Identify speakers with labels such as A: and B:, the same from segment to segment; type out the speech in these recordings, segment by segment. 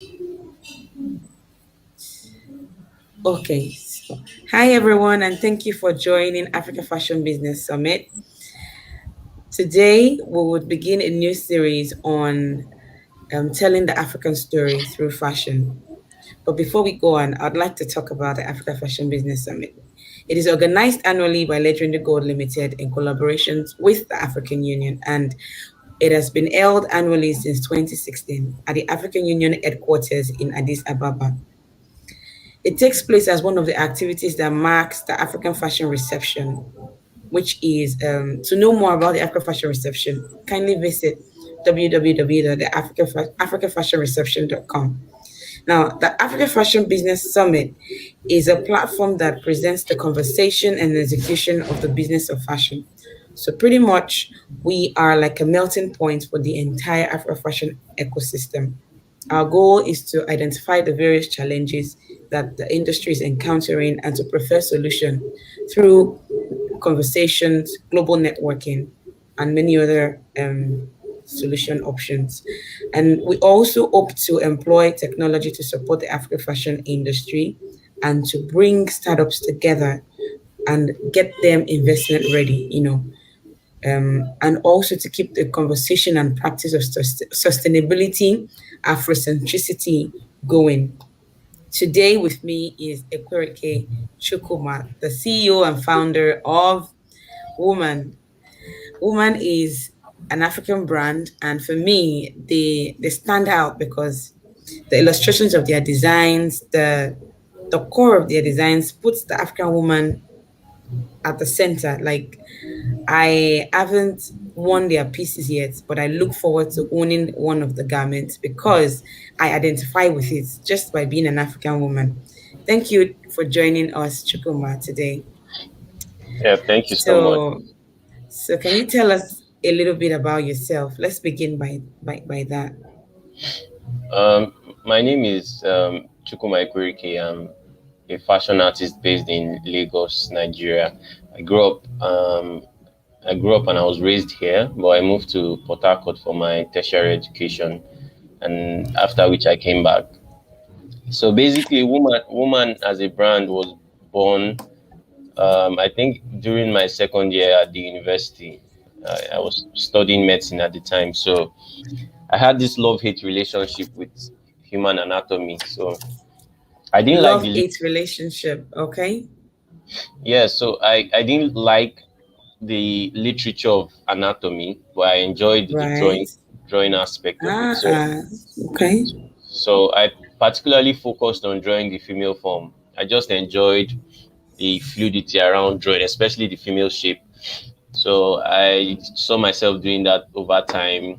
A: Okay, so hi everyone, and thank you for joining Africa Fashion Business Summit. Today, we would begin a new series on telling the African story through fashion. But before we go on, I'd like to talk about the Africa Fashion Business Summit. It is organized annually by Legendary Gold Limited in collaboration with the African Union, and it has been held annually since 2016 at the African Union headquarters in Addis Ababa. It takes place as one of the activities that marks the African Fashion Reception, which is to know more about the African Fashion Reception, kindly visit www.africafashionreception.com. Now, the Africa Fashion Business Summit is a platform that presents the conversation and execution of the business of fashion. So, pretty much, we are like a melting point for the entire Afro fashion ecosystem. Our goal is to identify the various challenges that the industry is encountering and to prefer solutions through conversations, global networking, and many other solution options. And we also hope to employ technology to support the African fashion industry and to bring startups together and get them investment ready. And also to keep the conversation and practice of sustainability, Afrocentricity going. Today with me is EKWERIKE CHUKWUMA, the CEO and founder of Woman. Woman is an African brand, and for me, they stand out because the illustrations of their designs, the core of their designs puts the African woman at the center. Like I haven't worn their pieces yet, but I look forward to owning one of the garments because I identify with it just by being an African woman. Thank you for joining us, Chukuma, today.
B: Yeah, thank you so much.
A: So, so can you tell us a little bit about yourself? Let's begin by that.
B: Um, my name is CHUKWUMA. I'm a fashion artist based in Lagos, Nigeria. I grew up. I grew up and I was raised here, but I moved to Port Harcourt for my tertiary education, and after which I came back. So basically, woman as a brand was born. I think during my second year at the university, I was studying medicine at the time, so I had this love-hate relationship with human anatomy. So I didn't like
A: Love
B: the
A: hate relationship, okay?
B: yeah. So I didn't like the literature of anatomy, but I enjoyed the
A: Right.
B: drawing aspect of it.
A: Ah,
B: So
A: okay.
B: I particularly focused on drawing the female form. I just enjoyed the fluidity around drawing, especially the female shape. So I saw myself doing that over time,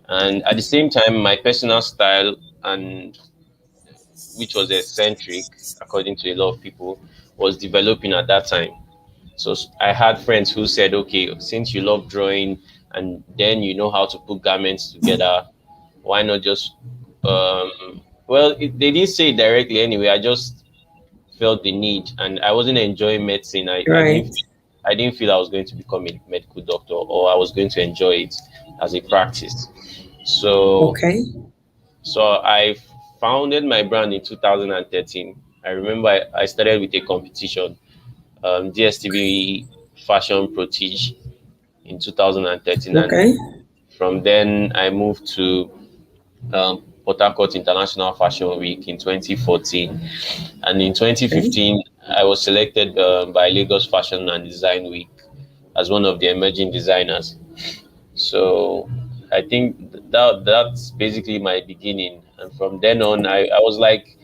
B: and at the same time, my personal style and which was eccentric, according to a lot of people, was developing at that time. So I had friends who said, okay, since you love drawing and then you know how to put garments together, why not just, they didn't say it directly anyway. I just felt the need and I wasn't enjoying medicine.
A: Right.
B: I didn't feel I was going to become a medical doctor or I was going to enjoy it as a practice. So
A: Okay.
B: I founded my brand in 2013. I remember I started with a competition, DSTV Fashion Protige in 2013. And
A: Okay.
B: from then, I moved to Port Harcourt International Fashion Week in 2014. And in
A: Okay.
B: 2015, I was selected by Lagos Fashion and Design Week as one of the emerging designers. So I think that's basically my beginning. And from then on, I was like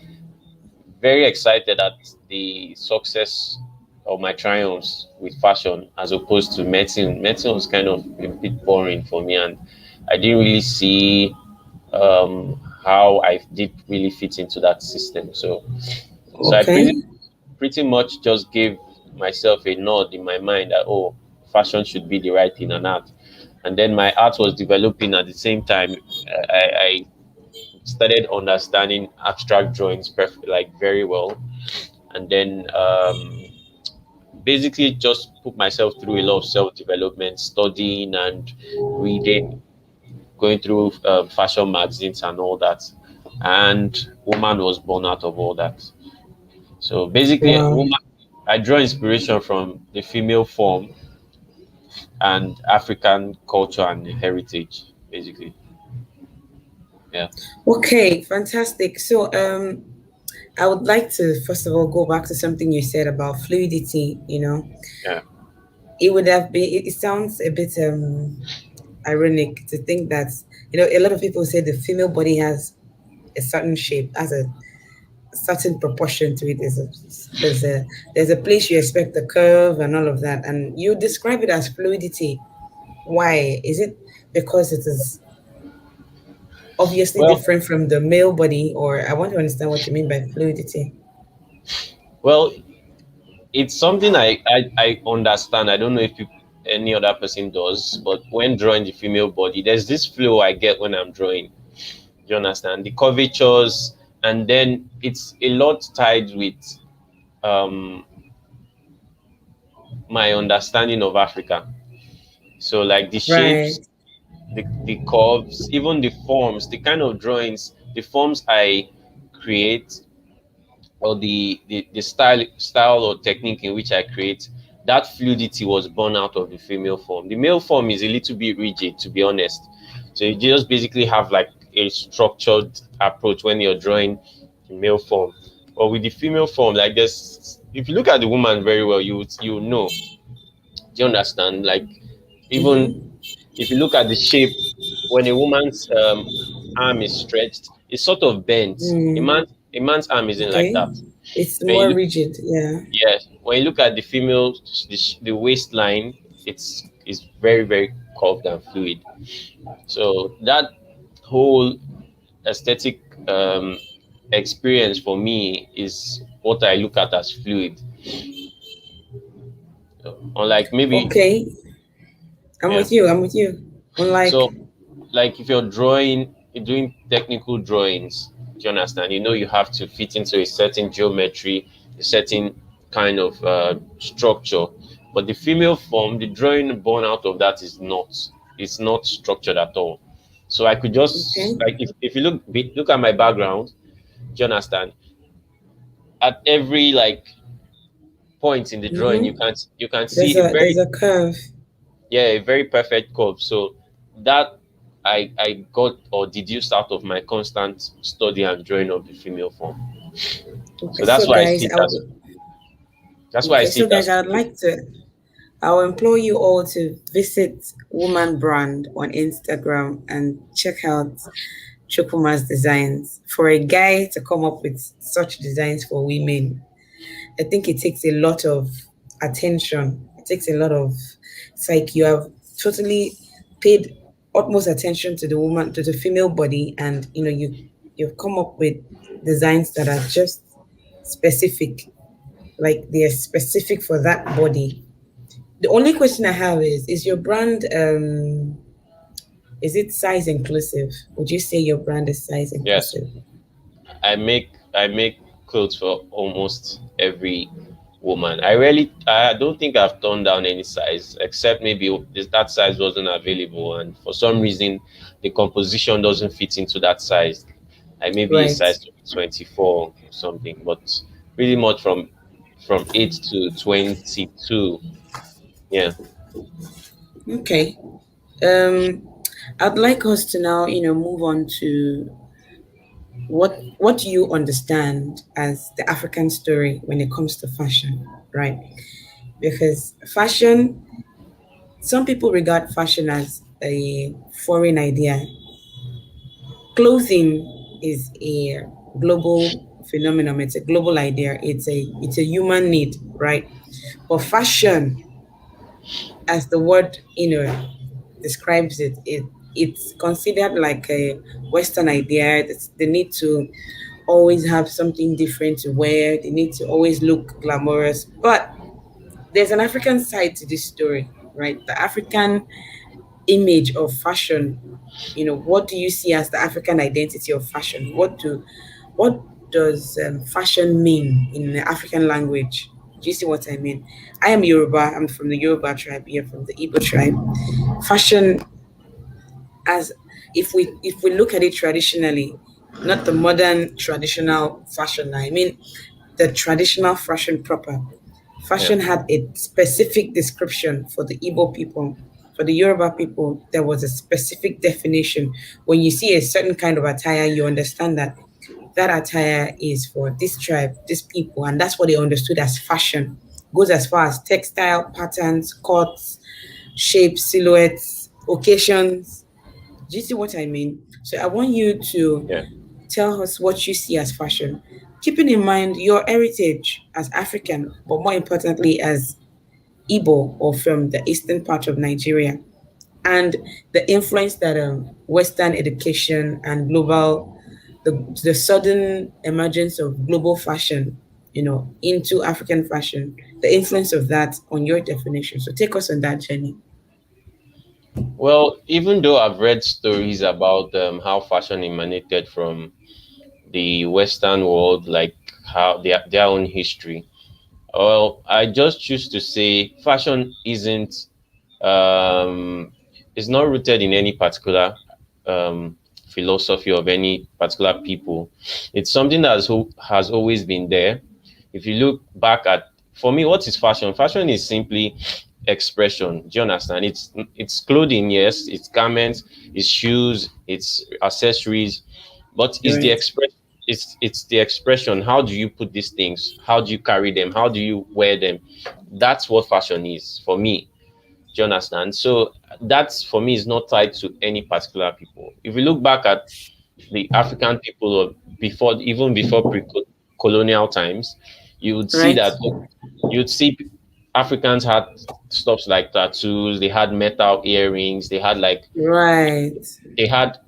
B: very excited at the success of my triumphs with fashion as opposed to medicine. Medicine was kind of a bit boring for me, and I didn't really see how I did really fit into that system. So I
A: Okay.
B: pretty much just gave myself a nod in my mind that oh, fashion should be the right thing and art. And then my art was developing at the same time. I started understanding abstract drawings like very well, and then basically just put myself through a lot of self development, studying and reading, going through fashion magazines and all that. and woman was born out of all that. So basically,
A: Wow.
B: woman, I draw inspiration from the female form and African culture and heritage, basically. Yeah,
A: Okay, fantastic. So, I would like to first of all go back to something you said about fluidity.
B: yeah.
A: It would have been. It sounds a bit ironic to think that a lot of people say the female body has a certain shape, has a certain proportion to it. There's a place you expect the curve and all of that, and you describe it as fluidity. Why is it? Because it is obviously
B: Well,
A: different from the male body, or I want to understand what you mean by fluidity.
B: well, it's something I understand. I don't know if any other person does, but when drawing the female body, there's this flow I get when I'm drawing. You understand the curvatures, and then it's a lot tied with um, my understanding of Africa. So like the
A: Right.
B: shapes, the curves, even the forms, the kind of drawings, the forms I create, or the style or technique in which I create, that fluidity was born out of the female form. The male form is a little bit rigid, to be honest. So you just basically have like a structured approach when you're drawing the male form. But with the female form, like this, if you look at the woman very well, you know. Do you understand? Like even
A: Mm-hmm.
B: if you look at the shape, when a woman's arm is stretched, it's sort of bent.
A: Mm.
B: A man's arm isn't like
A: Okay.
B: that.
A: It's
B: When you
A: more
B: look,
A: rigid. Yeah.
B: yes, when you look at the female, the waistline, it's very very curved and fluid. So that whole aesthetic um, experience for me is what I look at as fluid. Unlike maybe,
A: Okay. I'm
B: yeah.
A: with you. I'm with you. Unlike.
B: So like if you're drawing, you're doing technical drawings, do you understand? You know you have to fit into a certain geometry, a certain kind of structure. But the female form, the drawing born out of that it's not structured at all. So I could just
A: Okay.
B: like if you look at my background, do you understand? At every like point in the drawing,
A: Mm-hmm.
B: you can
A: There's
B: see a
A: a
B: very,
A: there's a curve.
B: yeah, a very perfect curve. So that I got or deduced out of my constant study and drawing of the female form.
A: Okay.
B: So that's
A: So
B: why I
A: guys,
B: see it as
A: I would like to. I'll implore you all to visit Woman Brand on Instagram and check out CHUKWUMA's designs. For a guy to come up with such designs for women, I think it takes a lot of attention. It takes a lot of, it's like you have totally paid utmost attention to the woman, to the female body, and you've come up with designs that are just specific, like they're specific for that body. The only question I have is your brand is it size inclusive? Would you say your brand is size
B: yes.
A: inclusive?
B: I make clothes for almost every woman. I don't think I've turned down any size except maybe that size wasn't available, and for some reason the composition doesn't fit into that size. I may be a
A: Right.
B: size 24 or something, but pretty much from 8 to 22. Yeah.
A: Okay. Um, I'd like us to now, move on to what do you understand as the African story when it comes to fashion, right? Because fashion, some people regard fashion as a foreign idea. Clothing is a global phenomenon. It's a global idea. It's a human need, right? But fashion, as the word describes it's considered like a Western idea. It's the need to always have something different to wear. They need to always look glamorous. But there's an African side to this story, right? The African image of fashion. What do you see as the African identity of fashion? What does fashion mean in the African language? Do you see what I mean? I am Yoruba. I'm from the Yoruba tribe. You're from the Igbo tribe. Fashion, as if we look at it traditionally, not the modern traditional fashion. I mean, the traditional fashion proper.
B: Yeah.
A: Fashion had a specific description for the Igbo people. For the Yoruba people, there was a specific definition. When you see a certain kind of attire, you understand that that attire is for this tribe, this people, and that's what they understood as fashion. Goes as far as textile patterns, cuts, shapes, silhouettes, occasions. Do you see what I mean? So I want you to
B: Yeah.
A: tell us what you see as fashion, keeping in mind your heritage as African, but more importantly as Igbo or from the eastern part of Nigeria, and the influence that Western education and the sudden emergence of global fashion, into African fashion, the influence of that on your definition. So take us on that journey.
B: Well, even though I've read stories about how fashion emanated from the Western world, like how their own history, well, I just choose to say fashion isn't um, is not rooted in any particular um, philosophy of any particular people. It's something that has always been there. If you look back at, for me, what is fashion? Fashion is simply expression. Do you understand? It's clothing, yes, it's garments, it's shoes, it's accessories, but it's the
A: Right,
B: express. It's the expression. How do you put these things? How do you carry them? How do you wear them? That's what fashion is for me. Do you understand? So that's for me is not tied to any particular people. If you look back at the African people of before, even before pre-colonial times, you would see
A: right,
B: that you'd see Africans had stuff like tattoos, they had metal earrings,
A: right,
B: they had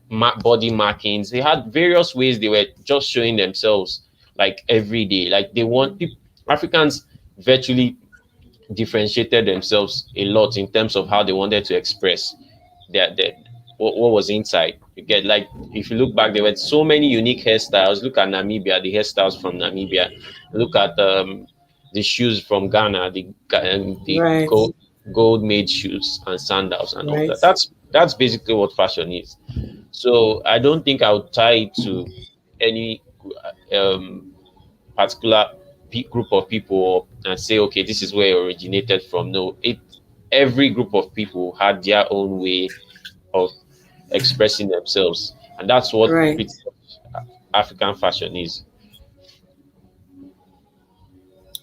B: body markings, they had various ways they were just showing themselves like every day. Like they want people, Africans virtually differentiated themselves a lot in terms of how they wanted to express their what was inside. You get, like, if you look back, there were so many unique hairstyles. Look at Namibia, the hairstyles from Namibia. Look at the shoes from Ghana, the
A: right,
B: gold made shoes and sandals and all
A: right.
B: that. That's basically what fashion is. So I don't think I would tie it to any um, particular group of people and say, okay, this is where it originated from. No, it every group of people had their own way of expressing themselves, and that's what
A: Right.
B: pretty much African fashion is.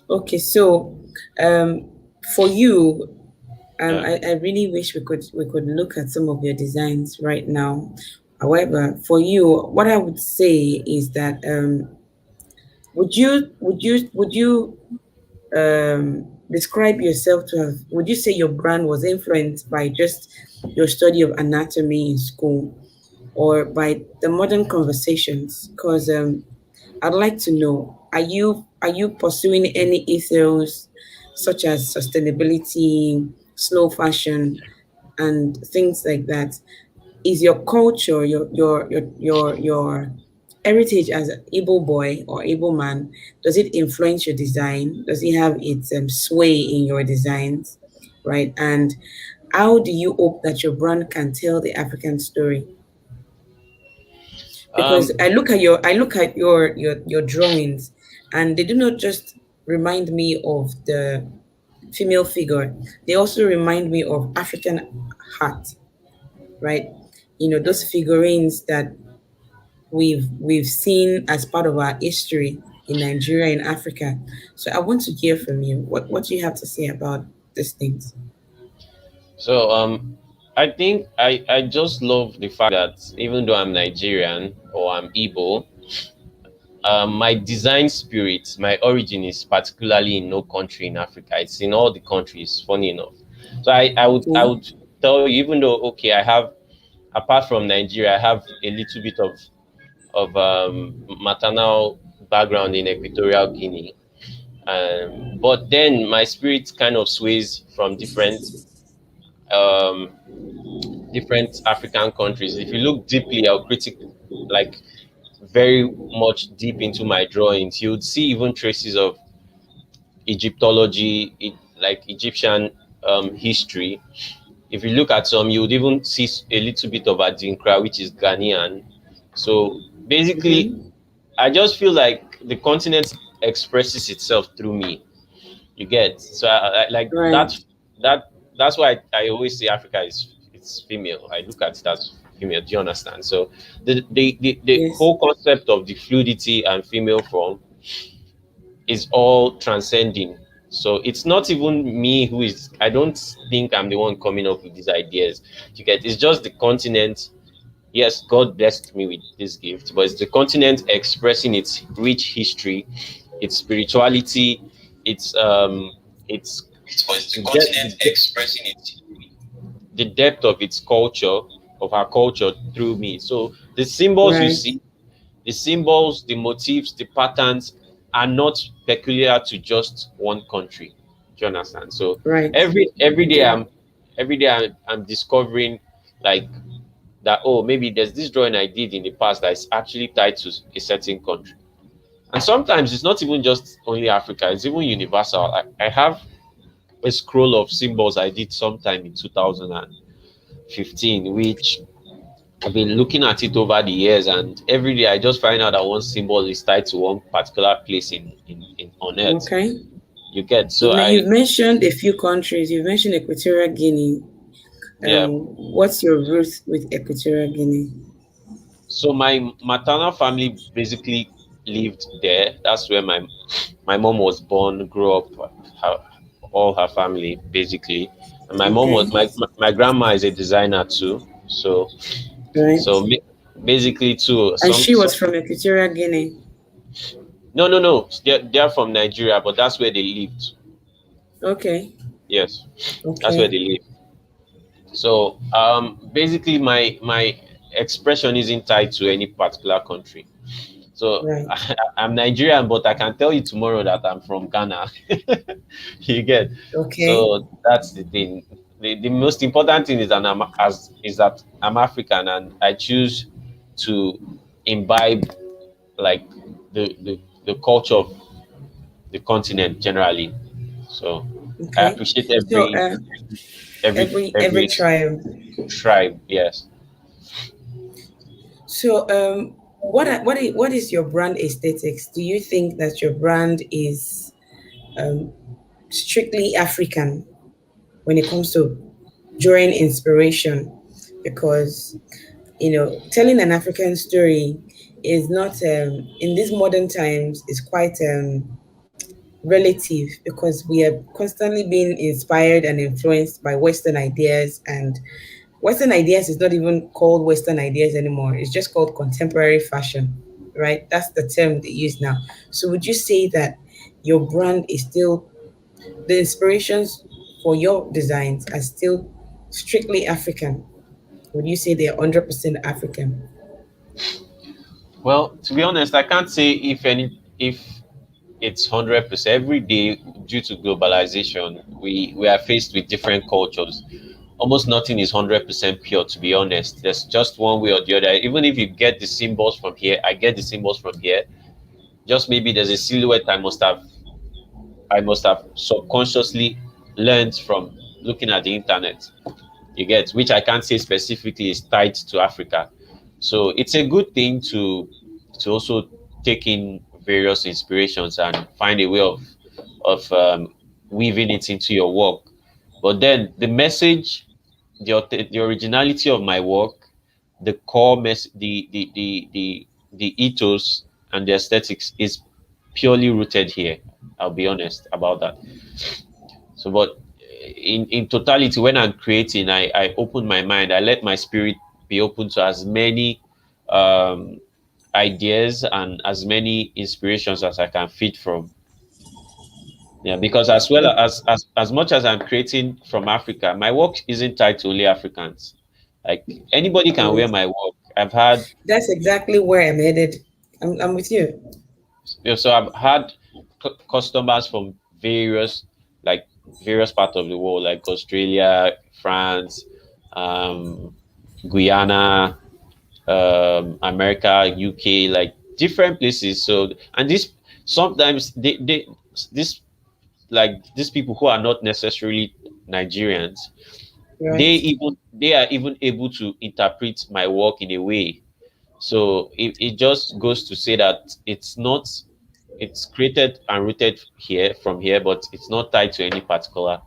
A: Okay, so um, for you,
B: Yeah.
A: I really wish we could look at some of your designs right now. However, for you, what I would say is that would you describe yourself to have, would you say your brand was influenced by just your study of anatomy in school or by the modern conversations? Because I'd like to know, are you pursuing any ethos such as sustainability, slow fashion, and things like that? Is your culture, your heritage as an Igbo boy or Igbo man, does it influence your design? Does it have its sway in your designs, right? And how do you hope that your brand can tell the African story? Because
B: Um.
A: I look at your drawings, and they do not just remind me of the female figure, they also remind me of African art, right? Those figurines that we've seen as part of our history in Nigeria and Africa. So I want to hear from you. What do you have to say about these things?
B: So I think I just love the fact that even though I'm Nigerian or I'm Igbo, my design spirit, my origin is particularly in no country in Africa. It's in all the countries, funny enough. So I
A: Okay.
B: would tell you, even though, okay, I have, apart from Nigeria, I have a little bit of maternal background in Equatorial Guinea. But then my spirit kind of sways from um, different African countries. If you look deeply, I'll critic like very much deep into my drawings, you would see even traces of Egyptology, like Egyptian history. If you look at some, you would even see a little bit of Adinkra, which is Ghanaian. So Basically,
A: Mm-hmm.
B: I just feel like the continent expresses itself through me. You get, so like
A: Right.
B: that's why I always say Africa is it's female. I look at it as female. Do you understand? So the
A: Yes.
B: whole concept of the fluidity and female form is all transcending. So it's not even me who is. I don't think I'm the one coming up with these ideas. You get, it's just the continent. Yes, God blessed me with this gift, but it's the continent expressing its rich history, its spirituality, its its
A: It was the
B: the depth,
A: continent expressing it.
B: the depth of its culture, of our culture through me. So the symbols you
A: Right.
B: see, the symbols, the motifs, the patterns are not peculiar to just one country. Do you understand? So
A: Right.
B: every day
A: Okay.
B: I'm discovering like that, oh, maybe there's this drawing I did in the past that is actually tied to a certain country. And sometimes it's not even just only Africa, it's even universal. I have a scroll of symbols I did sometime in 2015, which I've been looking at it over the years, and every day I just find out that one symbol is tied to one particular place in on earth.
A: Okay.
B: You get, so
A: You've
B: I
A: mentioned a few countries. You've mentioned Equatorial Guinea.
B: yeah.
A: What's your root with Equatorial Guinea?
B: So my maternal family basically lived there. That's where my mom was born, grew up, her, all her family basically. And my mom was
A: Okay.
B: my grandma is a designer too. So
A: Right.
B: so basically too
A: And she
B: some
A: was from Equatorial Guinea.
B: no, they're from Nigeria, but that's where they lived.
A: Okay.
B: Yes, that's where
A: Okay.
B: they live. So basically my expression isn't tied to any particular country. So
A: Right.
B: I'm Nigerian, but I can tell you tomorrow that I'm from Ghana. You get.
A: Okay.
B: So that's the thing. The most important thing is that I'm African, and I choose to imbibe like the culture of the continent generally. So I
A: Okay.
B: appreciate
A: So every
B: every
A: tribe.
B: tribe. Yes.
A: So what is your brand aesthetics? Do you think that your brand is um, strictly African when it comes to drawing inspiration? Because telling an African story is not in these modern times is quite relative because we are constantly being inspired and influenced by Western ideas, and Western ideas is not even called Western ideas anymore. It's just called contemporary fashion, right? That's the term they use now. So would you say that your brand is still the inspirations for your designs are still strictly African? Would you say they're 100% African?
B: Well, to be honest, I can't say if it's 100% every day. Due to globalization, we are faced with different cultures. Almost nothing is 100% pure, to be honest. There's just one way or the other. Even if you get the symbols from here, I get the symbols from here. Just maybe there's a silhouette I must have subconsciously learned from looking at the internet. You get, which I can't say specifically is tied to Africa. So it's a good thing to also take in various inspirations and find a way of weaving it into your work. But then the message, the originality of my work, the core mess, the ethos and the aesthetics is purely rooted here. I'll be honest about that. So, but in totality, when I'm creating, I open my mind. I let my spirit be open to as many um, ideas and as many inspirations as I can feed from. Yeah, because as well as much as I'm creating from Africa, my work isn't tied to only Africans. Like anybody can wear
A: Yes.
B: my work. I've had
A: That's exactly where I'm headed. I'm with you.
B: so I've had customers from like various parts of the world, like Australia, France, um, Guyana, America, UK, like different places. So and this sometimes they this like these people who are not necessarily Nigerians,
A: Right.
B: they are even able to interpret my work in a way So it just goes to say that it's not, it's created and rooted here from here, but it's not tied to any particular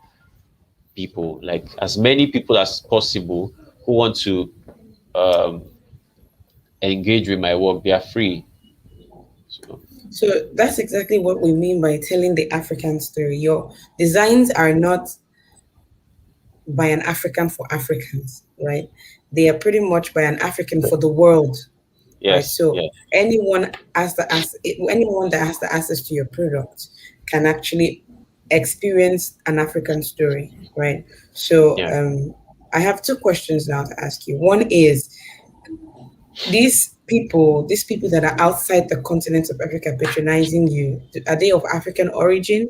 B: people. Like as many people as possible who want to um, engage with my work, they are free. So
A: So that's exactly what we mean by telling the African story. Your designs are not by an African for Africans, right? They are pretty much by an African for the world, right?
B: yes,
A: So
B: yeah,
A: anyone that has the access to your product can actually experience an African story, right? So
B: yeah.
A: I have two questions now to ask you. One is, these people that are outside the continent of Africa patronizing you, are they of African origin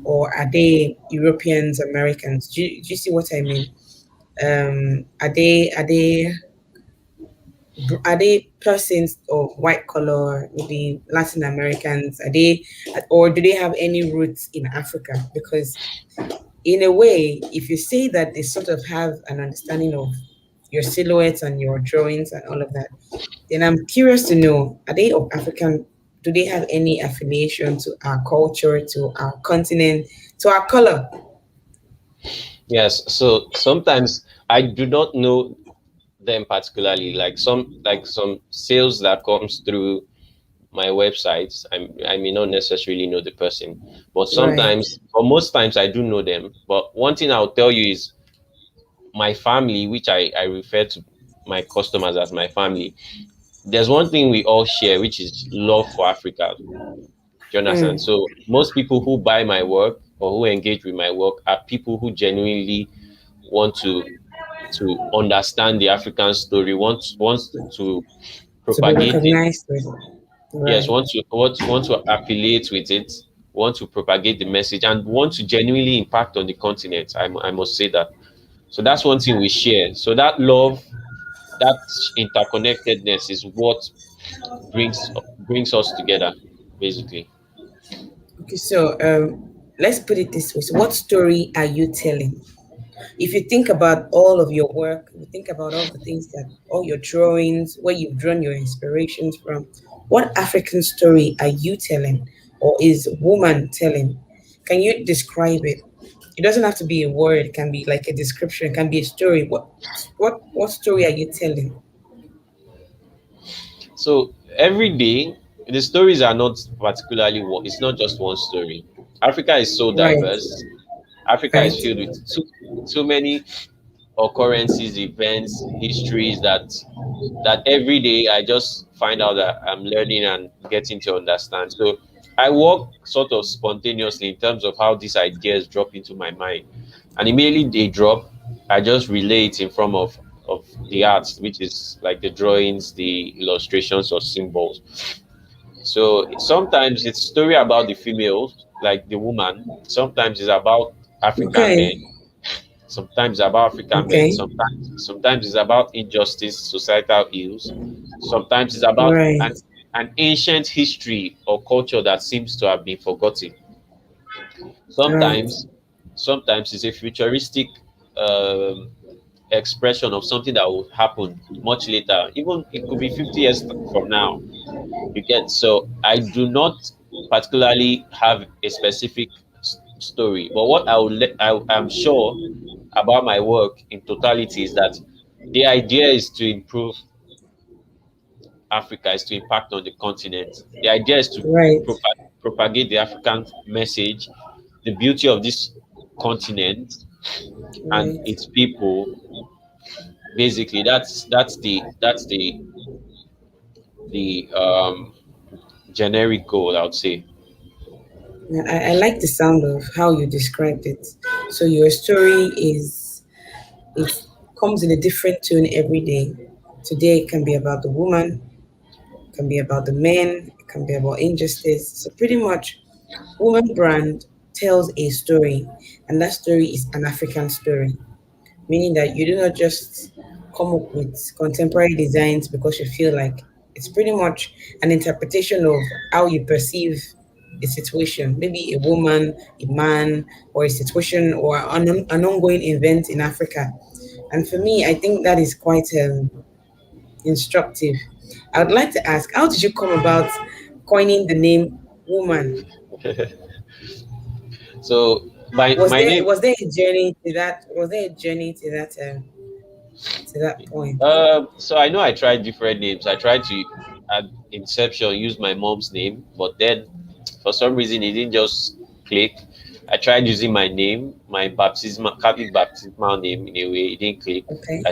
A: or are they Europeans, Americans? Do you see what I mean? Are they persons of white color, maybe Latin Americans? Are they, or do they have any roots in Africa? Because in a way, if you say that they sort of have an understanding of your silhouettes and your drawings and all of that, then I'm curious to know, are they of African? Do they have any affiliation to our culture, to our continent, to our color?
B: Yes. So sometimes I do not know them particularly. Like some sales that comes through my websites, I may not necessarily know the person, but
A: Right.
B: sometimes or most times I do know them. But one thing I'll tell you is my family, which I refer to my customers as my family. There's one thing we all share, which is love for Africa. Do you understand?
A: Mm,
B: So most people who buy my work or who engage with my work are people who genuinely want to understand the African story, wants to
A: to be
B: propagate it.
A: recognized with.
B: Yes,
A: Right.
B: want to affiliate with it, want to propagate the message, and want to genuinely impact on the continent. I must say that. So that's one thing we share. So that love, that interconnectedness is what brings us together, basically.
A: Okay, so let's put it this way. So, what story are you telling? If you think about all of your work, you think about all the things that, all your drawings, where you've drawn your inspirations from, what African story are you telling, or is woman telling? Can you describe it? It doesn't have to be a word. It can be like a description. It can be a story. What story are you telling?
B: So every day, the stories are not particularly one. It's not just one story. Africa is so
A: Right.
B: diverse. Africa is
A: Right.
B: filled with so many occurrences, events, histories that every day I just find out that I'm learning and getting to understand. So I work sort of spontaneously in terms of how these ideas drop into my mind. And immediately they drop, I just relay it in form of the arts, which is like the drawings, the illustrations or symbols. So sometimes it's story about the female, like the woman. Sometimes it's about African men.
A: Okay.
B: Sometimes it's about African men.
A: Okay.
B: Sometimes it's about injustice, societal ills. Sometimes it's about
A: Right.
B: an ancient history or culture that seems to have been forgotten.
A: Right.
B: Sometimes sometimes it's a futuristic um, expression of something that will happen much later. Even it could be 50 years from now. You get, so I do not particularly have a specific story, but what I am sure about my work in totality is that the idea is to improve Africa, is to impact on the continent. The idea is to
A: Right.
B: propagate the African message, the beauty of this continent and
A: Right.
B: its people. Basically, that's the generic goal, I would say.
A: Yeah, I like the sound of how you described it. So your story is, it comes in a different tone every day. Today it can be about the woman, it can be about the men, it can be about injustice. So pretty much, woman brand tells a story, and that story is an African story, meaning that you do not just come up with contemporary designs because you feel like. It's pretty much an interpretation of how you perceive a situation, maybe a woman, a man, or a situation or an ongoing event in Africa. And for me, I think that is quite instructive. I would like to ask, how did you come about coining the name woman?
B: So my name.
A: Was there a journey to that? Was there a journey to that point?
B: So I know I tried different names. I tried to at inception use my mom's name, but then for some reason it didn't just click. I tried using my name, my baptismal Catholic baptismal name in a way. It didn't click.
A: Okay,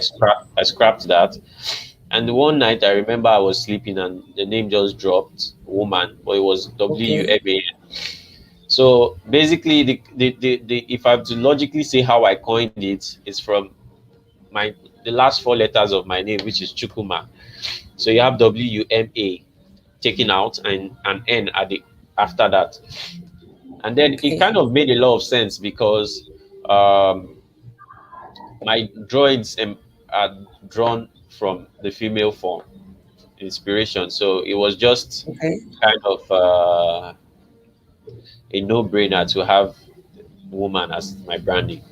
B: I scrapped that. And one night I remember I was sleeping and the name just dropped, woman, but it was
A: okay,
B: WMA. So basically, the if I have to logically say how I coined it, is from my the last four letters of my name, which is Chukuma. So you have WMA taken out and an N at the after that, and then it
A: okay,
B: kind of made a lot of sense because um, my drawings are drawn from the female form inspiration. So it was just
A: okay.
B: kind of a no-brainer to have woman as my branding.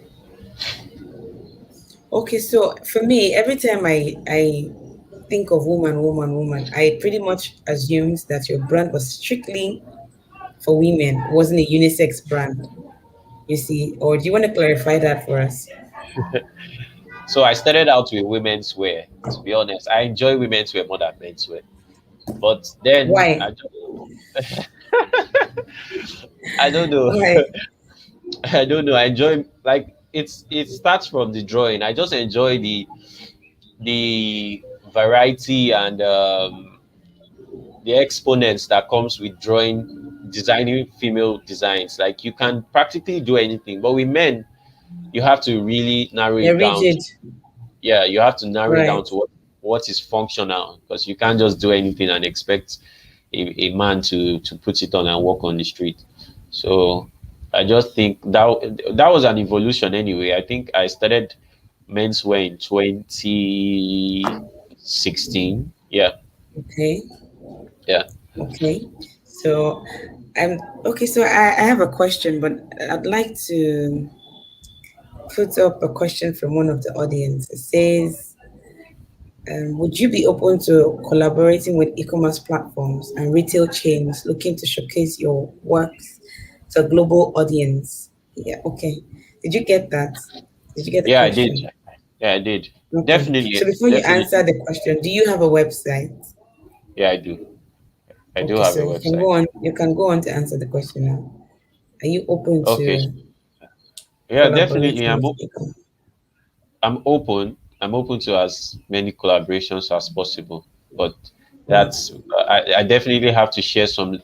A: Okay, so for me, every time I think of woman, woman, woman, I pretty much assumed that your brand was strictly for women, wasn't a unisex brand. You see, or do you want to clarify that for us?
B: So I started out with women's wear. To be honest, I enjoy women's wear more than men's wear. But then
A: Why?
B: I don't know.
A: Why?
B: I don't know. I enjoy like it starts from the drawing. I just enjoy the variety and the exponents that comes with drawing, designing female designs. Like you can practically do anything, but with men, you have to really narrow
A: You're
B: it down.
A: rigid,
B: Yeah, you have to narrow it down
A: right?
B: to what is functional because you can't just do anything and expect a man to put it on and walk on the street. So I just think that was an evolution anyway. I think I started menswear in 2016. Yeah,
A: Okay,
B: yeah,
A: okay. So I'm okay. So I have a question, but I'd like to put up a question from one of the audience. It says, would you be open to collaborating with e-commerce platforms and retail chains looking to showcase your works to a global audience? Yeah, okay. Did you get that? Did you get the
B: yeah. I did.
A: question?
B: Yeah, I did.
A: Okay. So
B: Definitely,
A: before you answer
B: definitely.
A: the question, do you have a website?
B: Yeah, I do. I do
A: Okay,
B: have
A: so
B: a
A: you can
B: website.
A: go on. You can go on to answer the question now. Are you open
B: Okay.
A: to
B: Yeah, definitely.
A: collaborating with e-commerce?
B: I'm open to as many collaborations as possible, but
A: Right.
B: that's I definitely have to share some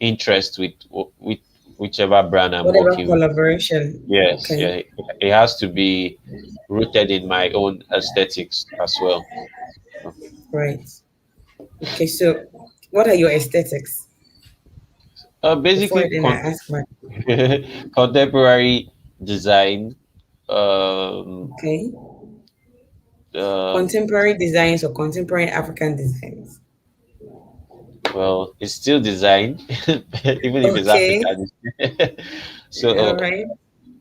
B: interest with whichever brand I'm
A: Whatever
B: working with.
A: collaboration.
B: Yes,
A: Okay.
B: yeah, it has to be rooted in my own aesthetics as well. So,
A: Right. Okay. So, what are your aesthetics? Before
B: basically,
A: then, I ask my.
B: contemporary design. Um,
A: Okay.
B: um,
A: Contemporary designs or contemporary African designs.
B: well, it's still design, even if it's
A: Okay.
B: African.
A: All
B: So,
A: right.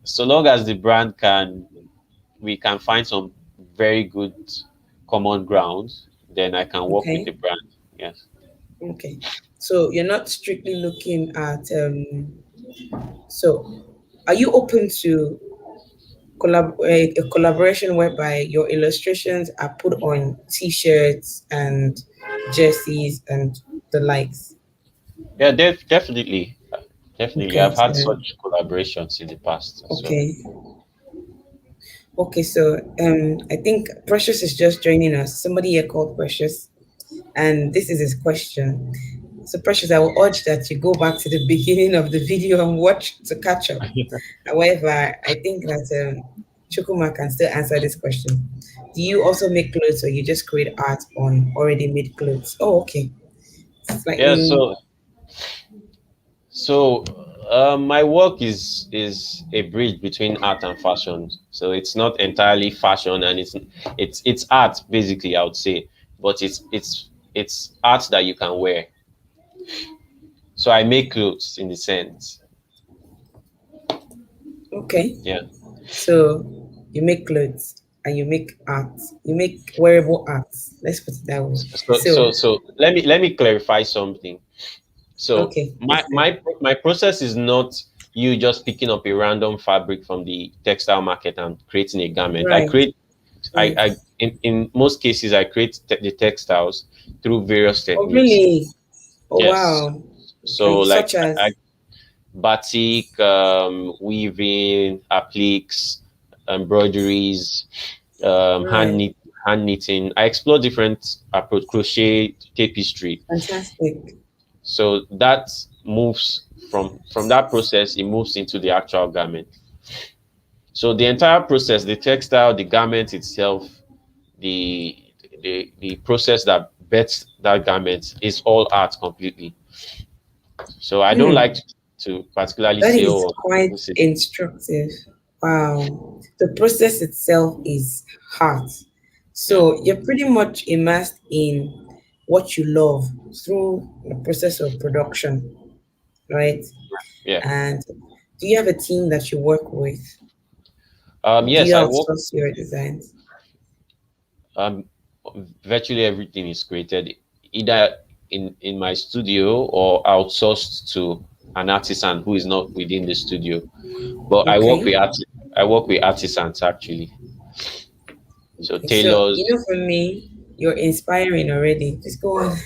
B: so long as the brand we can find some very good common ground, then I can work with
A: Okay.
B: the brand. Yes.
A: Okay. So you're not strictly looking at. So, are you open to a collaboration whereby your illustrations are put on T-shirts and jerseys and the likes?
B: Yeah, definitely. Definitely.
A: Okay.
B: I've had
A: So,
B: such collaborations in the past as well.
A: okay. Okay. So, I think Precious is just joining us. Somebody here called Precious, and this is his question. So, Precious, I will urge that you go back to the beginning of the video and watch to catch up. However, I think that Chukuma can still answer this question. Do you also make clothes or you just create art on already made clothes? Oh, okay.
B: Yeah,
A: Slightly,
B: so my work is a bridge between art and fashion. So it's not entirely fashion, and it's art basically, I would say, but it's art that you can wear. So I make clothes in the sense.
A: okay.
B: Yeah.
A: So you make clothes. and you make art. You make wearable arts. Let's put it that way. So,
B: So let me clarify something. So
A: okay,
B: my
A: please do.
B: my my process is not you just picking up a random fabric from the textile market and creating a garment. I
A: Right,
B: create
A: right.
B: I in most cases I create the textiles through various
A: Oh,
B: techniques.
A: really? Oh,
B: Yes.
A: wow.
B: So
A: Okay,
B: like
A: such as,
B: batik, weaving, appliques, embroideries,
A: right,
B: hand knitting. I explore different approach, crochet, tapestry.
A: fantastic.
B: So that moves from that process, it moves into the actual garment. So the entire process, the textile, the garment itself, the the process that bets that garment is all art completely. So I don't like
A: Hmm.
B: to particularly
A: That
B: say,
A: is
B: oh,
A: quite
B: this is
A: instructive. Wow. The process itself is hard.
B: yeah,
A: So you're pretty much immersed in what you love through the process of production, right?
B: yeah.
A: And do you have a team that you work with? Do
B: Yes,
A: you
B: I work.
A: outsource your designs?
B: Um, Virtually everything is created either in my studio or outsourced to an artisan who is not within the studio. But
A: Okay.
B: I work with artisans actually. So
A: Okay. So,
B: tailors,
A: for me, you're inspiring already. Just go on.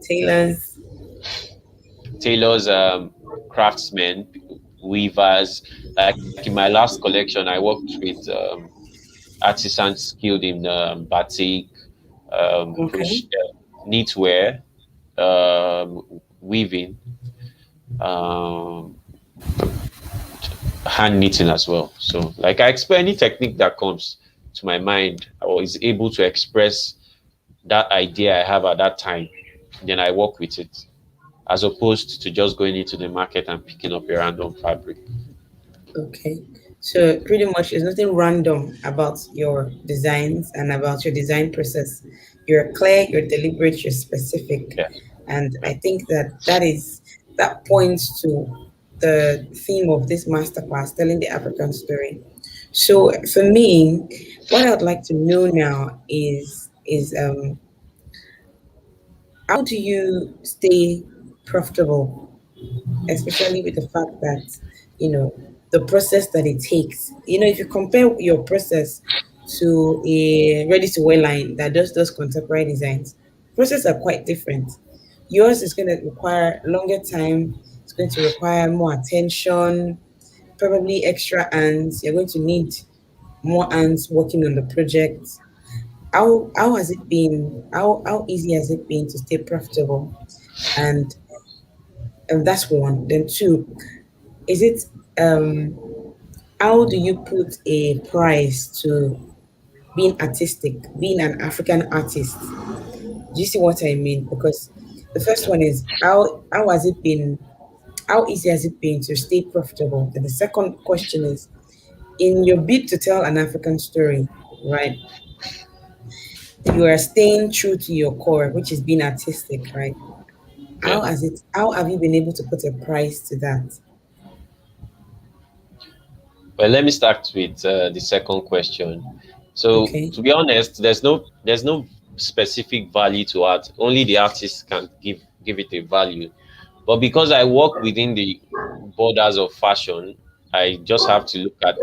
A: Tailors.
B: craftsmen, weavers. Like in my last collection, I worked with artisans skilled in batik,
A: Okay.
B: knitwear, weaving, um, hand knitting as well. So, like, I explore any technique that comes to my mind or is able to express that idea I have at that time, then I work with it, as opposed to just going into the market and picking up a random fabric.
A: Okay. So pretty much there's nothing random about your designs and about your design process. You're clear, you're deliberate, you're specific.
B: Yeah,
A: And
B: yeah,
A: I think that points to the theme of this masterclass, telling the African story. So for me, what I'd like to know now is how do you stay profitable, especially with the fact that the process that it takes. If you compare your process to a ready-to-wear line that does those contemporary designs, processes are quite different. Yours is going to require longer time. It's going to require more attention, probably extra hands. You're going to need more hands working on the project. How has it been? How easy has it been to stay profitable? And and that's one. Then two, is it um how do you put a price to being artistic, being an African artist? Do you see what I mean? Because the first
B: yeah.
A: one is how has it been, how easy has it been to stay profitable? And the second question is, in your bid to tell an African story, right? You are staying true to your core, which is being artistic, right?
B: Yeah.
A: How have you been able to put a price to that?
B: Well, let me start with the second question. So,
A: Okay,
B: to be honest, there's no specific value to art. Only the artist can give it a value. But because I work within the borders of fashion, I just have to look at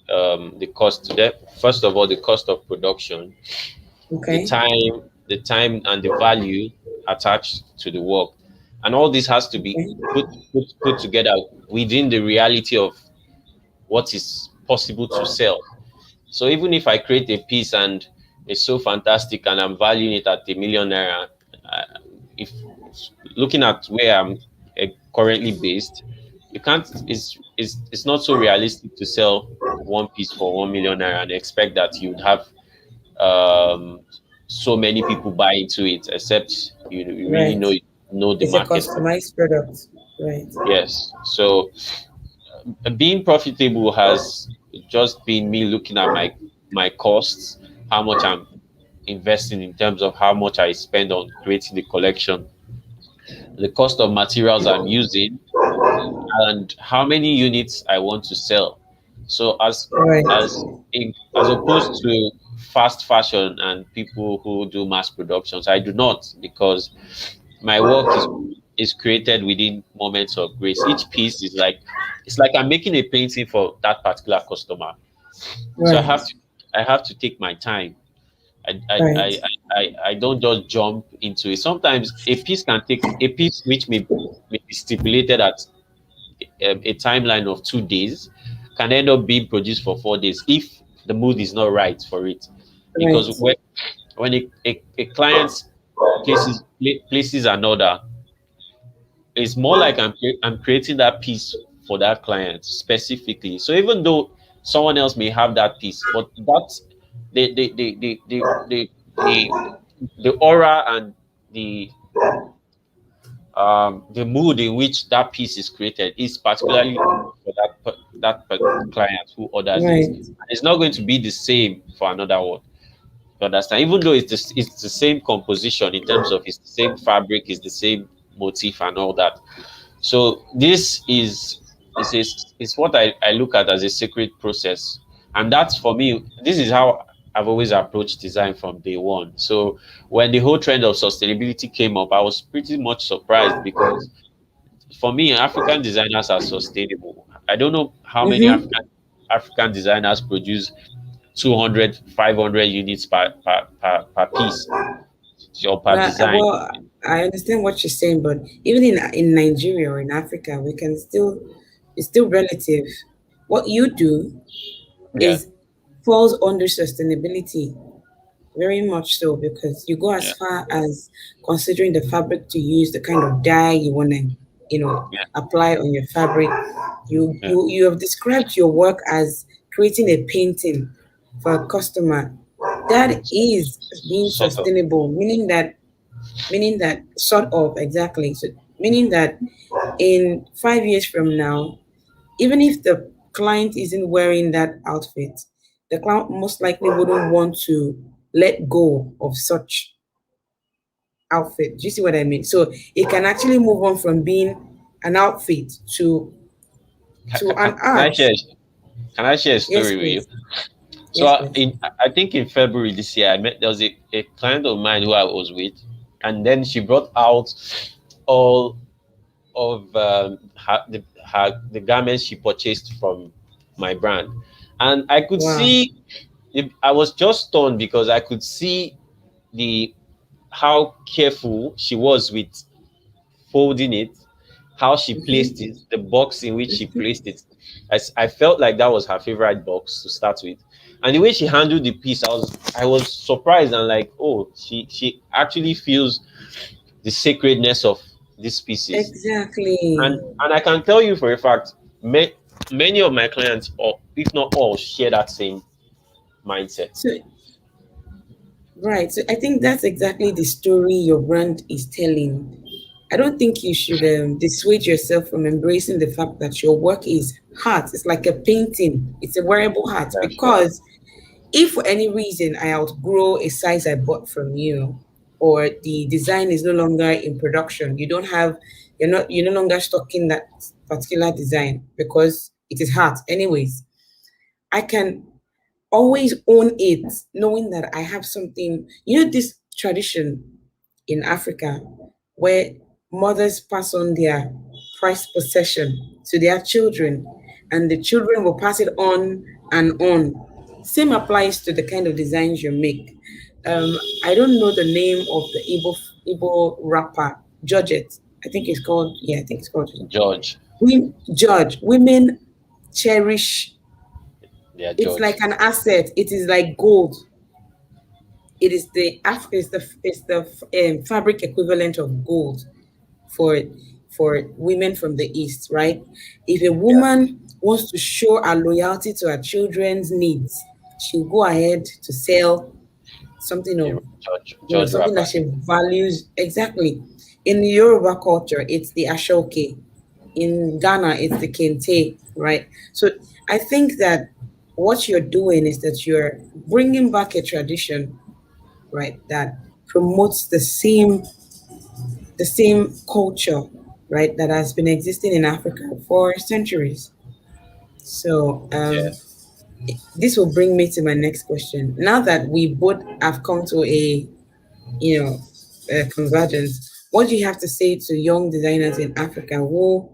B: the cost. First of all, the cost of production,
A: okay,
B: the time and the value attached to the work, and all this has to be
A: okay,
B: put together within the reality of what is possible to sell. So even if I create a piece and it's so fantastic and I'm valuing it at a 1 million naira, uh, if looking at where I'm currently based, you can't. It's not so realistic to sell one piece for 1 million naira and expect that you'd have um, so many people buy into it, except you really
A: right.
B: know the
A: It's a
B: market.
A: customized product, right?
B: Yes. So being profitable has just been me looking at my costs, how much I'm investing in terms of how much I spend on creating the collection, the cost of materials I'm using, and how many units I want to sell. So
A: Right.
B: as opposed to fast fashion and people who do mass productions, I do not, because my work is created within moments of grace. Each piece is like, it's like I'm making a painting for that particular customer. So
A: Right.
B: I have to take my time.
A: Right.
B: I don't just jump into it. Sometimes a piece which may be stipulated at a timeline of 2 days can end up being produced for 4 days if the mood is not right for it. Because
A: Right.
B: when a client places an order, it's more like I'm creating that piece for that client specifically. So even though someone else may have that piece, but that's the the aura and the the mood in which that piece is created is particularly for client who orders it.
A: Right.
B: And it's not going to be the same for another one. You understand? Even though it's the same composition in terms of it's the same fabric, it's the same motif and all that. So this is what I look at as a sacred process, and that's for me. This is how I've always approached design from day one. So when the whole trend of sustainability came up, I was pretty much surprised because for me, African designers are sustainable. I don't know how many
A: Mm-hmm.
B: African designers produce 200, 500 units per piece or per design.
A: Well, I understand what you're saying, but even in Nigeria or in Africa, we can still it's still relative. What you do
B: Yeah,
A: is falls under sustainability, very much so, because you go as
B: yeah,
A: far as considering the fabric to use, the kind of dye you want to,
B: yeah,
A: apply on your fabric. You
B: yeah.
A: you you have described your work as creating a painting for a customer. That is being
B: Sort of.
A: sustainable, meaning that sort of exactly. So meaning that in 5 years from now, even if the client isn't wearing that outfit, the client most likely wouldn't want to let go of such outfit. Do you see what I mean? So it can actually move on from being an outfit to an
B: Can I
A: art.
B: share? Can I share a
A: Yes,
B: story with you?
A: please.
B: So
A: Yes, please.
B: I think in February this year, I met there was a client of mine who I was with, and then she brought out all of the garments she purchased from my brand, and I could
A: Wow.
B: see I was just stunned because I could see the how careful she was with folding it, how she placed
A: Mm-hmm.
B: it, the box in which she placed it. I felt like that was her favorite box to start with, and the way she handled the piece, I was surprised and like, oh, she actually feels the sacredness of these pieces,
A: Exactly.
B: and I can tell you for a fact, many of my clients, or if not all, share that same mindset.
A: So right. So I think that's exactly the story your brand is telling. I don't think you should dissuade yourself from embracing the fact that your work is art. It's like a painting. It's a wearable art.
B: That's right.
A: Because if for any reason I outgrow a size I bought from you, or the design is no longer in production, you're no longer stocking that particular design because it is art. Anyways, I can always own it, knowing that I have something. This tradition in Africa where mothers pass on their prized possession to their children, and the children will pass it on and on. Same applies to the kind of designs you make. I don't know the name of the Igbo rapper, Georgette. I think it's called, yeah, I think it's called.
B: George.
A: Women cherish.
B: They are
A: It's like
B: George.
A: an asset. It is like gold. It is the fabric equivalent of gold for women from the East, right? If a
B: Yeah.
A: woman wants to show her loyalty to her children's needs, she'll go ahead to sell something
B: A
A: of,
B: George
A: something that
B: rapper.
A: she values. Exactly. In the Yoruba culture, it's the ashoke. In Ghana, it's the kente, right? So I think that what you're doing is that you're bringing back a tradition, right, that promotes the same culture, right, that has been existing in Africa for centuries. So
B: Yeah.
A: this will bring me to my next question. Now that we both have come to a, you know, convergence, what do you have to say to young designers in Africa who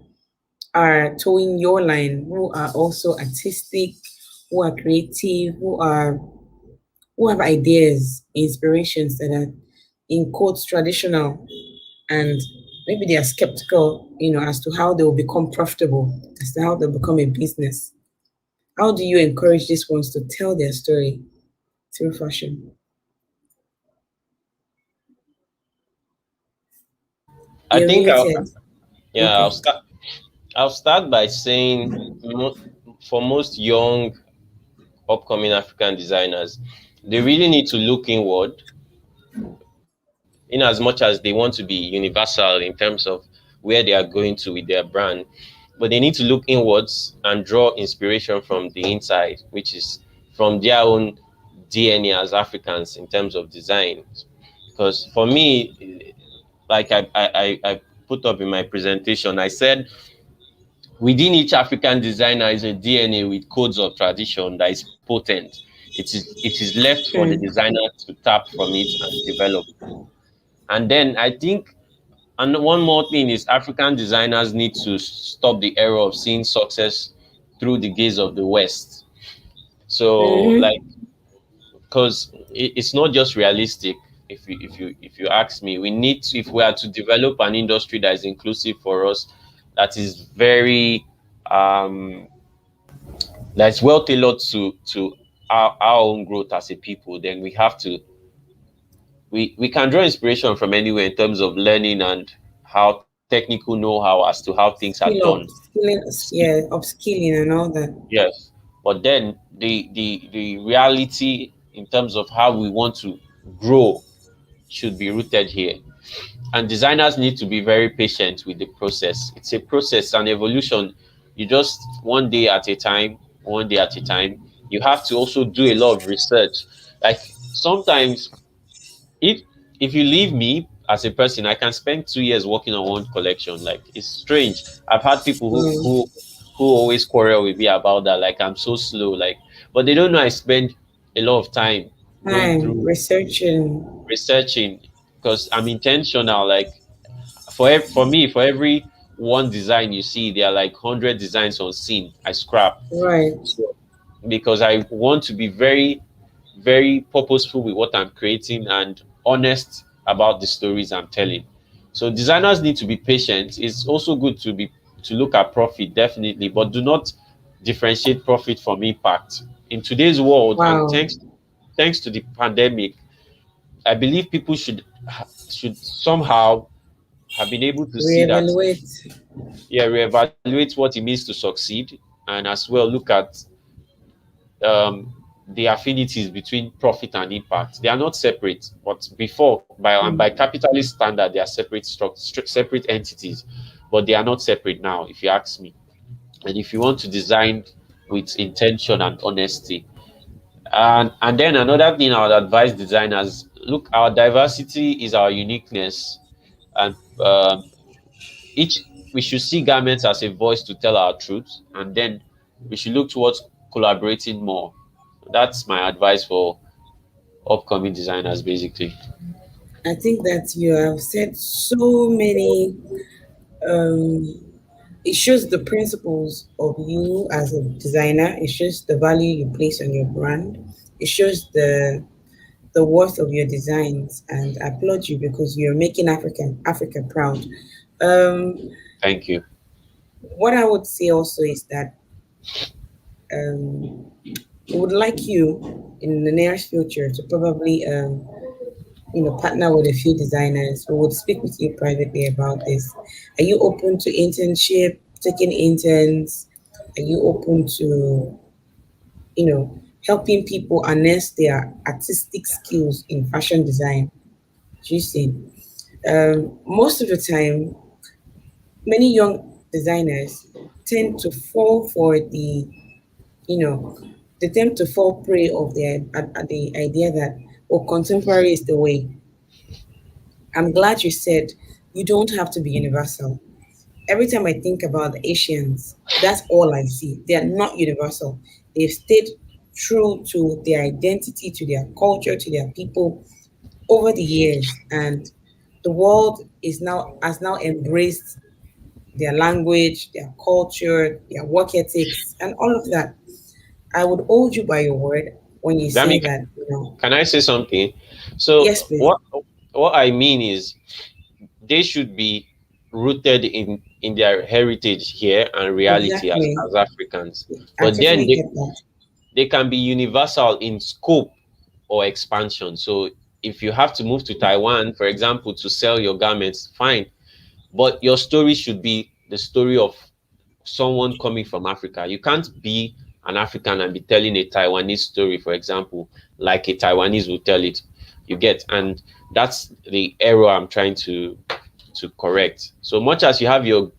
A: are towing your line, who are also artistic, who are creative, who have ideas, inspirations that are in quotes traditional, and maybe they are skeptical, as to how they will become profitable, as to how they'll become a business. How do you encourage these ones to tell their story through fashion?
B: I
A: You're
B: think
A: muted.
B: yeah,
A: Okay.
B: I'll start by saying for most young upcoming African designers, they really need to look inward in as much as they want to be universal in terms of where they are going to with their brand. But they need to look inwards and draw inspiration from the inside, which is from their own DNA as Africans in terms of design. Because for me, like I put up in my presentation, I said within each African designer is a DNA with codes of tradition that is potent. It is left for the
A: Hmm.
B: designer to tap from it and develop. And then I think, and one more thing is African designers need to stop the error of seeing success through the gaze of the West. So like,
A: Mm-hmm.
B: because it's not just realistic. If you ask me, we need to, if we are to develop an industry that is inclusive for us, that is very that's well tailored to our own growth as a people, then we have to, we can draw inspiration from anywhere in terms of learning and how technical know-how as to how things are
A: Skill
B: done.
A: up, skilling,
B: Skill,
A: yeah, upskilling and all that.
B: yes, but then the reality in terms of how we want to grow should be rooted here. And designers need to be very patient with the process. It's a process, an evolution. You just one day at a time, one day at a time. You have to also do a lot of research. Like sometimes, if if you leave me as a person, I can spend 2 years working on one collection. Like it's strange. I've had people who
A: Mm.
B: who always quarrel with me about that. Like I'm so slow. Like, but they don't know I spend a lot of time going
A: Time
B: through
A: researching.
B: researching because I'm intentional. Like for me, for every one design you see, there are like 100 designs on scene I scrap.
A: Right.
B: So because I want to be very, very purposeful with what I'm creating and honest about the stories I'm telling. So designers need to be patient. It's also good to look at profit, definitely, but do not differentiate profit from impact. In today's world, and
A: Wow.
B: thanks to the pandemic, I believe people should somehow have been able to see that,
A: Reevaluate.
B: yeah, reevaluate what it means to succeed, and as well look at um, the affinities between profit and impact. They are not separate, but before, by
A: Mm.
B: capitalist standard, they are separate entities, but they are not separate now, if you ask me. And if you want to design with intention and honesty, and then another thing I would advise designers: look, our diversity is our uniqueness, and each we should see garments as a voice to tell our truth, and then we should look towards collaborating more. That's my advice for upcoming designers, basically.
A: I think that you have said so many. Um, it shows the principles of you as a designer. It shows the value you place on your brand. It shows the worth of your designs, and I applaud you because you're making Africa proud. Um,
B: Thank you.
A: what I would say also is that um, I would like you in the nearest future to probably partner with a few designers who would speak with you privately about this. Are you open to internship, taking interns? Are you open to, helping people harness their artistic skills in fashion design? Do you see? Most of the time, many young designers tend to fall for you know, they tend to fall prey of the idea that, oh, contemporary is the way. I'm glad you said you don't have to be universal. every time I think about the Asians, that's all I see. They are not universal. They've stayed true to their identity, to their culture, to their people over the years, and the world is now has now embraced their language, their culture, their work ethics, and all of that. I would hold you by your word when you say
B: Dami,
A: that, you know.
B: can I say something?
A: Yes,
B: So
A: please.
B: what I mean is they should be rooted in their heritage here and reality
A: Exactly.
B: as Africans.
A: I
B: But then
A: totally get that.
B: they can be universal in scope or expansion. So if you have to move to Taiwan, for example, to sell your garments, fine. But your story should be the story of someone coming from Africa. You can't be an African and be telling a Taiwanese story, for example, like a Taiwanese will tell it. You get, and that's the error I'm trying to correct. So much as you have your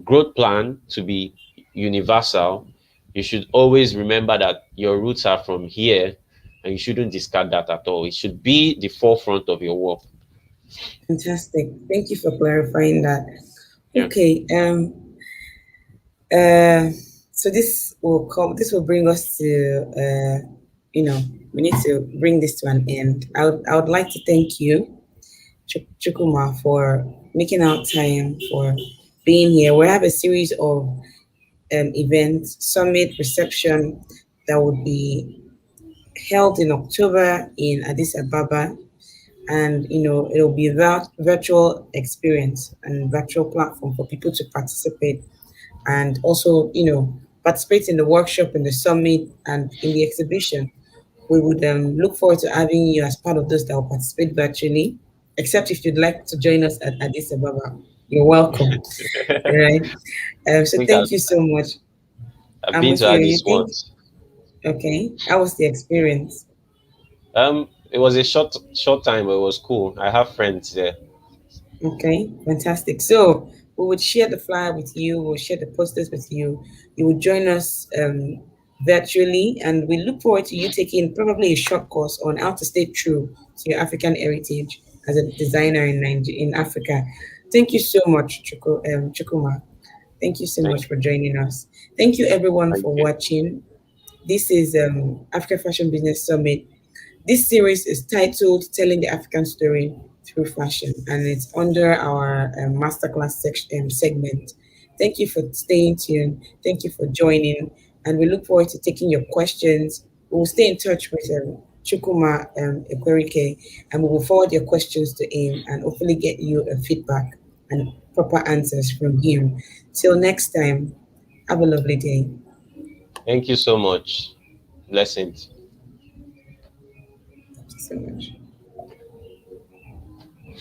B: growth plan to be universal, you should always remember that your roots are from here, and you shouldn't discard that at all. It should be the forefront of your work.
A: Fantastic. Thank you for clarifying that.
B: Yeah.
A: Okay. Uh, so this will bring us to, we need to bring this to an end. I would like to thank you, Chukuma, for making out time for being here. We have a series of events, summit, reception that would be held in October in Addis Ababa, and it'll be that virtual experience and virtual platform for people to participate, and also participate in the workshop, in the summit, and in the exhibition. We would look forward to having you as part of those that will participate virtually, except if you'd like to join us at Addis Ababa. You're welcome. All right.
B: I
A: So
B: think
A: thank you so much.
B: I've
A: I'm
B: been
A: with
B: to
A: you. You
B: Addis
A: think?
B: once.
A: Okay. How was the experience?
B: It was a short time, but it was cool. I have friends there.
A: Okay, fantastic. So we would share the flyer with you, we'll share the posters with you. You would join us virtually, and we look forward to you taking probably a short course on how to stay true to your African heritage as a designer in Africa. Thank you so much, Chukuma. Thank you so
B: Thank,
A: much for joining us. Thank you, everyone,
B: thank
A: for
B: you.
A: watching. This is Africa Fashion Business Summit. This series is titled Telling the African Story Through Fashion, and it's under our masterclass segment. Thank you for staying tuned. Thank you for joining, and we look forward to taking your questions. We will stay in touch with Chukuma EKWERIKE, and we will forward your questions to him and hopefully get you a feedback and proper answers from him. Till next time, have a lovely day.
B: Thank you so much. Blessings.
A: Thank you so much.